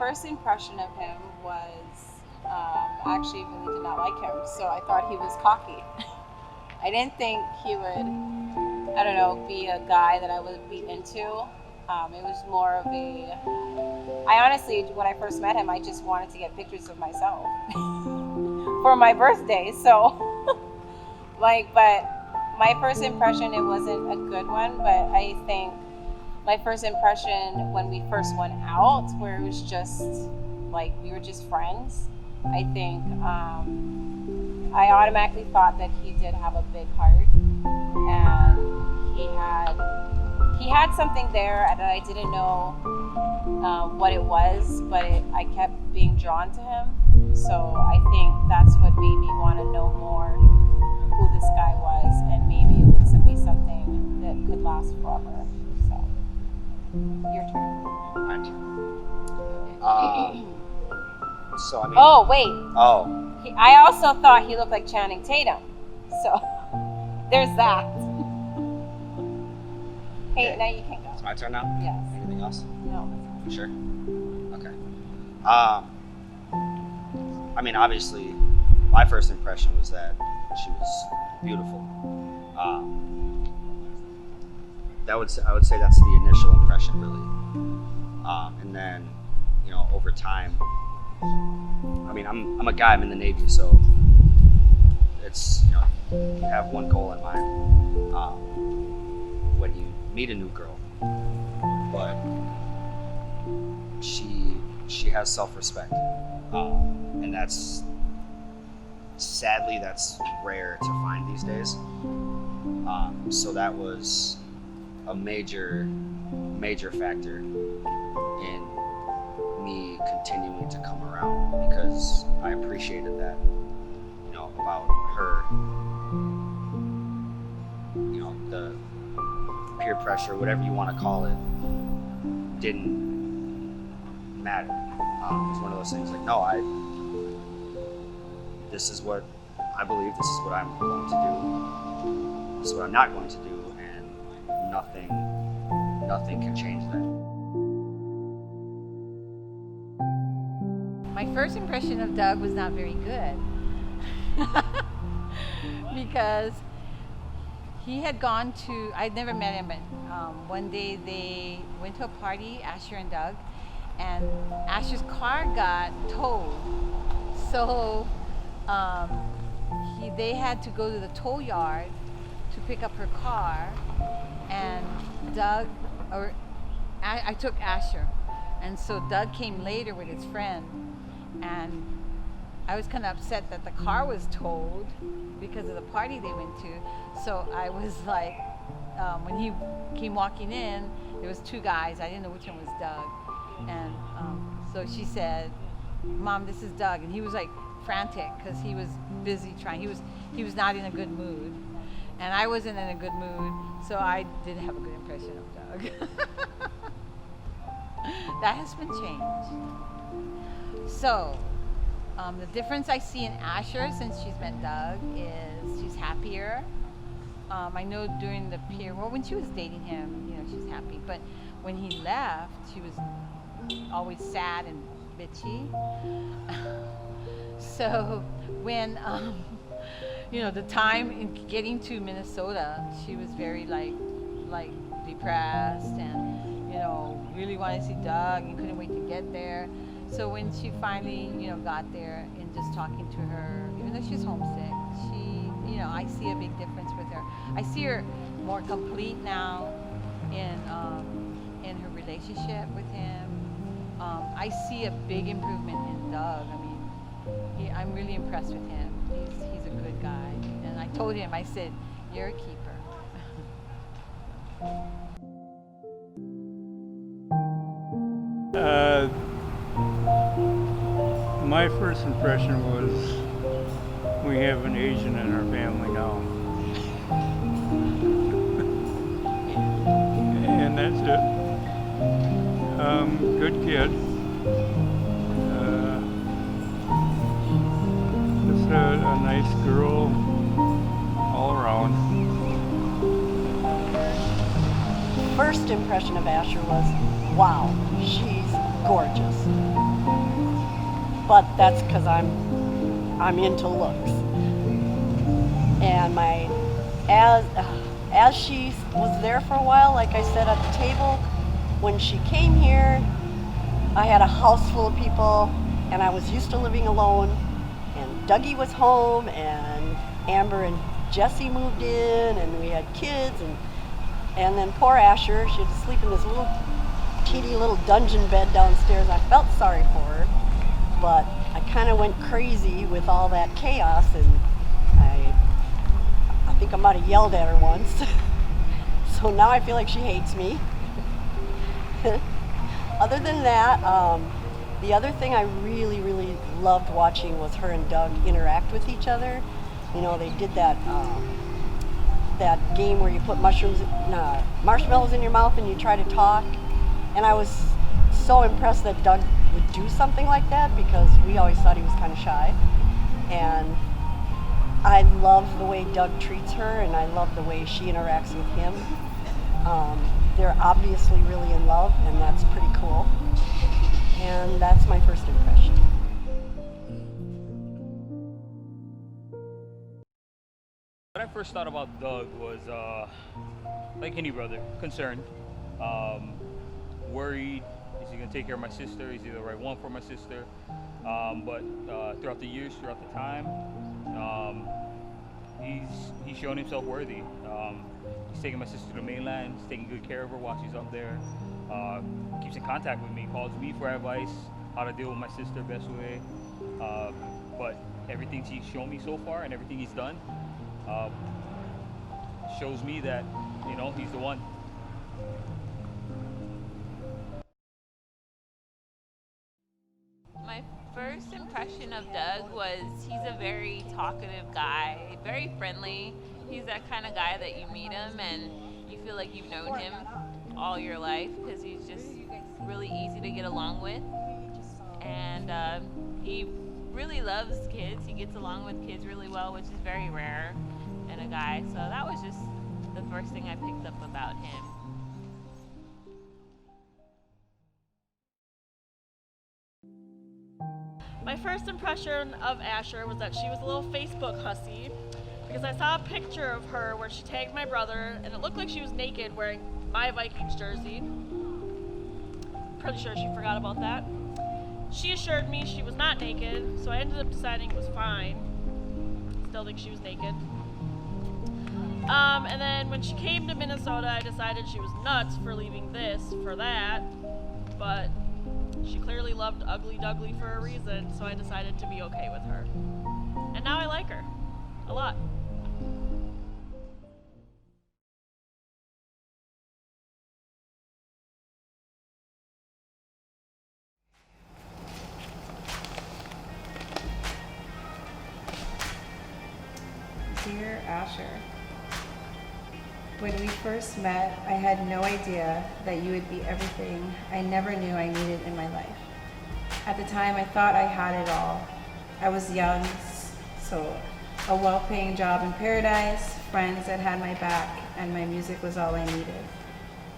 first impression of him was actually really did not like him. So I thought he was cocky. I didn't think he would, I don't know, be a guy that I would be into. It was more of I honestly, when I first met him, I just wanted to get pictures of myself for my birthday. So, but my first impression, it wasn't a good one, but I think my first impression when we first went out, where it was just like we were just friends, I think I automatically thought that he did have a big heart, and he had something there that I didn't know what it was, but I kept being drawn to him. So I think that's what made me want to know more who this guy was, and maybe it would be something that could last forever. So, your turn. My turn. So I mean. Oh wait. Oh. I also thought he looked like Channing Tatum. So there's that. Hey, Okay. now you can go. It's my turn now? Yes. Anything else? No. You sure? Okay. I mean, obviously, my first impression was that she was beautiful. I would say that's the initial impression, really. And then, over time, I mean, I'm a guy. I'm in the Navy, so it's you have one goal in mind when you meet a new girl, but she has self-respect, and that's sadly rare to find these days. So that was a major factor in me continuing to come around, because I appreciated that, about her. The peer pressure, whatever you want to call it, didn't matter. It's one of those things like, no, this is what I believe, this is what I'm going to do, this is what I'm not going to do, and nothing can change that. My first impression of Doug was not very good because he had gone to, I'd never met him, but one day they went to a party, Asher and Doug, and Asher's car got towed. So they had to go to the tow yard to pick up her car, and I took Asher, and so Doug came later with his friend, and I was kind of upset that the car was towed because of the party they went to. So I was like, when he came walking in, there was two guys. I didn't know which one was Doug. And so she said, "Mom, this is Doug." And he was like frantic because he was busy trying. He was not in a good mood. And I wasn't in a good mood, so I didn't have a good impression of Doug. That has been changed. So, the difference I see in Asher since she's met Doug is she's happier. I know during the when she was dating him, she's happy. But when he left, she was always sad and bitchy. So when, the time in getting to Minnesota, she was very like depressed and, really wanted to see Doug and couldn't wait to get there. So when she finally, got there, and just talking to her, even though she's homesick, I see a big difference with her. I see her more complete now in her relationship with him. I see a big improvement in Doug. I mean, I'm really impressed with him. He's a good guy. And I told him, I said, "You're a keeper." My first impression was we have an Asian in our family now. And that's it. Good kid. Just a nice girl all around. First impression of Asher was, wow, she's gorgeous. but that's because I'm into looks. And as she was there for a while, like I said at the table, when she came here, I had a house full of people, and I was used to living alone. And Dougie was home, and Amber and Jesse moved in, and we had kids, and then poor Asher, she had to sleep in this little teeny little dungeon bed downstairs. I felt sorry for her, but I kind of went crazy with all that chaos, and I think I might have yelled at her once. So now I feel like she hates me. Other than that, the other thing I really, really loved watching was her and Doug interact with each other. You know, they did that game where you put marshmallows in your mouth and you try to talk. And I was so impressed that Doug would do something like that, because we always thought he was kind of shy. And I love the way Doug treats her, and I love the way she interacts with him. They're obviously really in love, and that's pretty cool. And that's my first impression. What I first thought about Doug was, like any brother, concerned, worried. Is he gonna take care of my sister? Is he the right one for my sister? But throughout the years, throughout the time, he's shown himself worthy. He's taking my sister to the mainland. He's taking good care of her while she's up there. Keeps in contact with me, calls me for advice, how to deal with my sister best way. But everything he's shown me so far and everything he's done shows me that, you know, he's the one. My first impression of Doug was he's a very talkative guy, very friendly. He's that kind of guy that you meet him and you feel like you've known him all your life, because he's just really easy to get along with. And he really loves kids. He gets along with kids really well, which is very rare in a guy. So that was just the first thing I picked up about him. My first impression of Asher was that she was a little Facebook hussy, because I saw a picture of her where she tagged my brother and it looked like she was naked wearing my Vikings jersey. Pretty sure she forgot about that. She assured me she was not naked, so I ended up deciding it was fine. Still think she was naked. And then when she came to Minnesota, I decided she was nuts for leaving this for that, but she clearly loved Ugly Dougly for a reason, so I decided to be okay with her. And now I like her. A lot. Dear Asher, when we first met, I had no idea that you would be everything I never knew I needed in my life. At the time, I thought I had it all. I was young, so a well-paying job in paradise, friends that had my back, and my music was all I needed.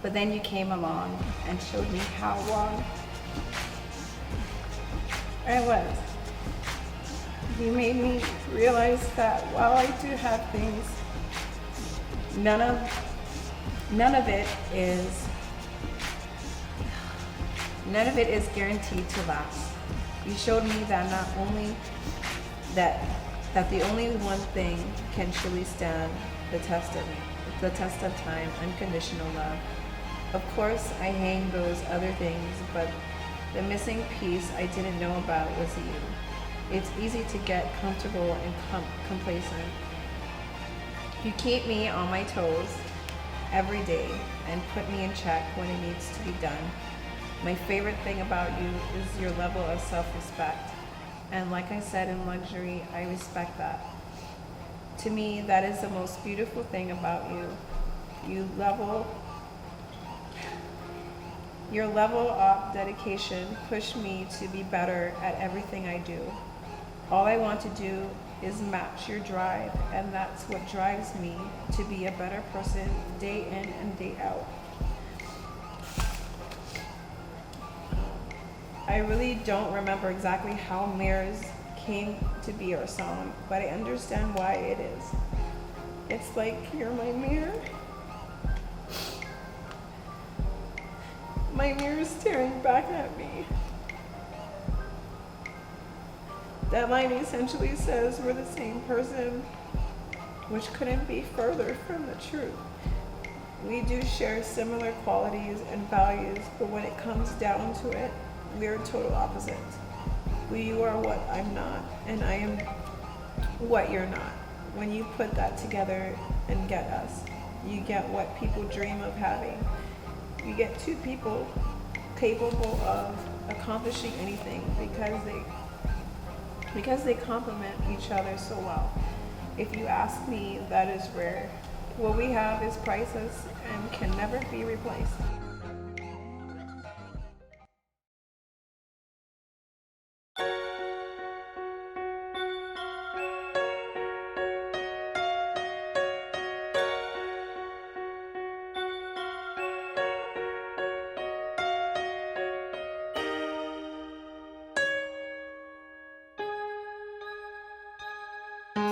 But then you came along and showed me how wrong I was. You made me realize that while I do have things, none of it is guaranteed to last. You showed me that not only that the only one thing can truly stand the test of time, unconditional love. Of course, I hang those other things, but the missing piece I didn't know about was you. It's easy to get comfortable and complacent. You keep me on my toes every day and put me in check when it needs to be done. My favorite thing about you is your level of self-respect. And like I said in Luxury, I respect that. To me, that is the most beautiful thing about you. Your level of dedication pushed me to be better at everything I do. All I want to do is match your drive, and that's what drives me to be a better person day in and day out. I really don't remember exactly how Mirrors came to be our song, but I understand why it is. It's like you're my mirror. My mirror staring back at me. That line essentially says we're the same person, which couldn't be further from the truth. We do share similar qualities and values, but when it comes down to it, we're total opposites. You are what I'm not, and I am what you're not. When you put that together and get us, you get what people dream of having. You get two people capable of accomplishing anything because they complement each other so well. If you ask me, that is rare. What we have is priceless and can never be replaced.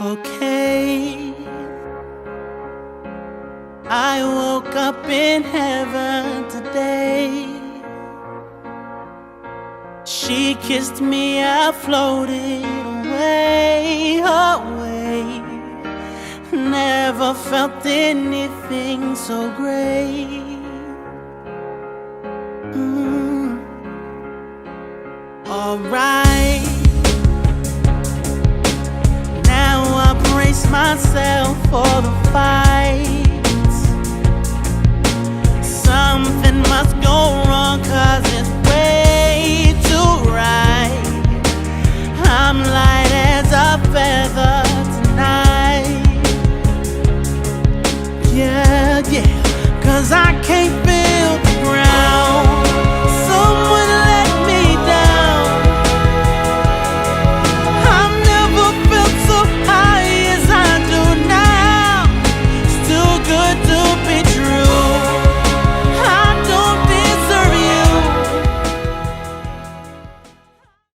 Okay, I woke up in heaven today. She kissed me, I floated away, away. Never felt anything so great. Alright, now I brace myself for the fight. Something must go wrong, 'cause it's way too right. I'm like